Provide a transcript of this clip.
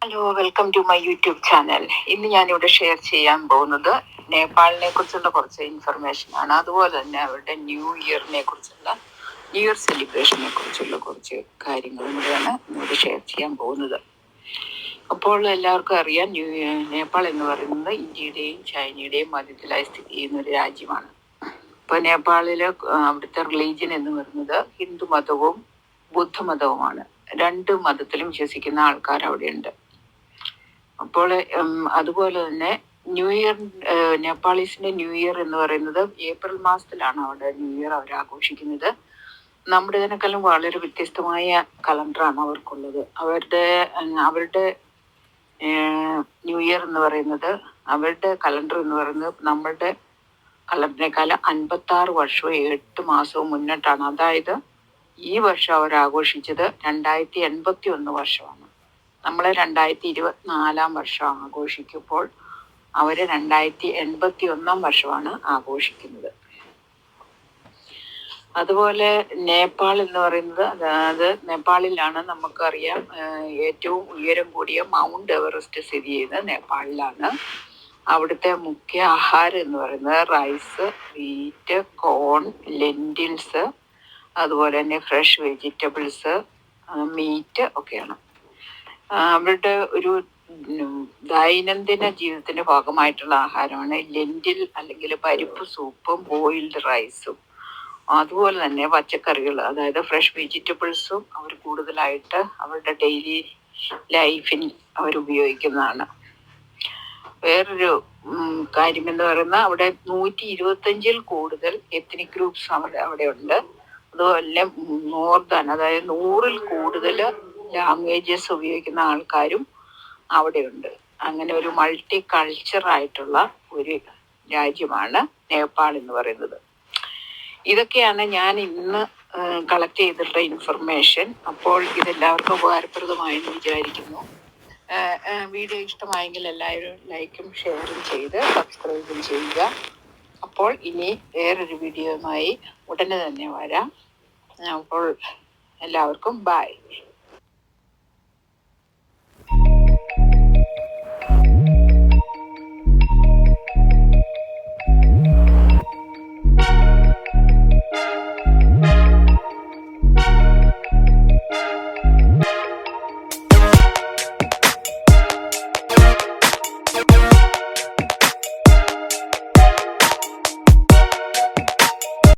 Hello, welcome to my YouTube channel. ഇന്ന് ഞാനിവിടെ share ചെയ്യാൻ പോകുന്നത് നേപ്പാളിനെ കുറിച്ചുള്ള കുറച്ച് ഇൻഫർമേഷൻ ആണ്. അതുപോലെ തന്നെ അവരുടെ ന്യൂ ഇയർ സെലിബ്രേഷനെ കുറിച്ചുള്ള കുറച്ച് കാര്യങ്ങളും കൂടെയാണ് ഇന്നിവിടെ ഷെയർ ചെയ്യാൻ പോകുന്നത്. അപ്പോൾ എല്ലാവർക്കും അറിയാം, നേപ്പാൾ എന്ന് പറയുന്നത് ഇന്ത്യയുടെയും ചൈനയുടെയും മധ്യത്തിലായി സ്ഥിതി ചെയ്യുന്ന ഒരു രാജ്യമാണ്. ഇപ്പോൾ നേപ്പാളിൽ അവിടുത്തെ റിലീജിയൻ എന്ന് പറയുന്നത് ഹിന്ദു മതവും ബുദ്ധമതവുമാണ്. രണ്ട് മതത്തിലും വിശ്വസിക്കുന്ന ആൾക്കാർ അവിടെയുണ്ട്. അപ്പോൾ അതുപോലെ തന്നെ ന്യൂ ഇയർ, നേപ്പാളീസിന്റെ ന്യൂ ഇയർ എന്ന് പറയുന്നത് ഏപ്രിൽ മാസത്തിലാണ് അവിടെ ന്യൂ ഇയർ അവർ ആഘോഷിക്കുന്നത്. നമ്മുടേതിനേക്കാളും വളരെ വ്യത്യസ്തമായ കലണ്ടറാണ് അവർക്കുള്ളത്. അവരുടെ ന്യൂ ഇയർ എന്ന് പറയുന്നത്, അവരുടെ കലണ്ടർ എന്ന് പറയുന്നത് നമ്മളുടെ കലണ്ടറിനേക്കാളും 56 വർഷവും 8 മാസവും മുന്നിട്ടാണ്. അതായത് ഈ വർഷം അവർ ആഘോഷിച്ചത് 2081 വർഷമാണ്. നമ്മളെ 2024 വർഷം ആഘോഷിക്കുമ്പോൾ അവര് 2081 വർഷമാണ് ആഘോഷിക്കുന്നത്. അതുപോലെ നേപ്പാൾ എന്ന് പറയുന്നത്, അതായത് നേപ്പാളിലാണ് നമുക്കറിയാം ഏറ്റവും ഉയരം കൂടിയ മൗണ്ട് എവറസ്റ്റ് സ്ഥിതി ചെയ്യുന്നത് നേപ്പാളിലാണ്. അവിടുത്തെ മുഖ്യ ആഹാരം എന്ന് പറയുന്നത് റൈസ്, വീറ്റ്, കോൺ, ലെൻറ്റിൽസ്, അതുപോലെ തന്നെ ഫ്രഷ് വെജിറ്റബിൾസ്, മീറ്റ് ഒക്കെയാണ്. അവരുടെ ഒരു ദൈനംദിന ജീവിതത്തിന്റെ ഭാഗമായിട്ടുള്ള ആഹാരമാണ് ലെൻറ്റിൽ അല്ലെങ്കിൽ പരിപ്പ് സൂപ്പും ബോയിൽഡ് റൈസും. അതുപോലെ തന്നെ പച്ചക്കറികൾ, അതായത് ഫ്രഷ് വെജിറ്റബിൾസും അവർ കൂടുതലായിട്ട് അവരുടെ ഡെയിലി ലൈഫിൽ അവർ ഉപയോഗിക്കുന്നതാണ്. വേറൊരു കാര്യം എന്ന് പറയുന്നത്, അവിടെ 125-ൽ കൂടുതൽ എത്നിക് ഗ്രൂപ്പ്സ് അവിടെ ഉണ്ട്. അതുപോലെ അതായത് 100-ൽ കൂടുതൽ ലാംഗ്വേജസ് ഉപയോഗിക്കുന്ന ആൾക്കാരും അവിടെയുണ്ട്. അങ്ങനെ ഒരു മൾട്ടി കൾച്ചർ ആയിട്ടുള്ള ഒരു രാജ്യമാണ് നേപ്പാൾ എന്ന് പറയുന്നത്. ഇതൊക്കെയാണ് ഞാൻ ഇന്ന് കളക്ട് ചെയ്തിട്ടുള്ള ഇൻഫർമേഷൻ. അപ്പോൾ ഇതെല്ലാവർക്കും ഉപകാരപ്രദമായെന്ന് വിചാരിക്കുന്നു. വീഡിയോ ഇഷ്ടമായെങ്കിൽ എല്ലാവരും ലൈക്കും ഷെയറും ചെയ്ത് സബ്സ്ക്രൈബും ചെയ്യുക. അപ്പോൾ ഇനി വേറൊരു വീഡിയോയുമായി ഉടനെ തന്നെ വരാം. അപ്പോൾ എല്ലാവർക്കും ബൈ.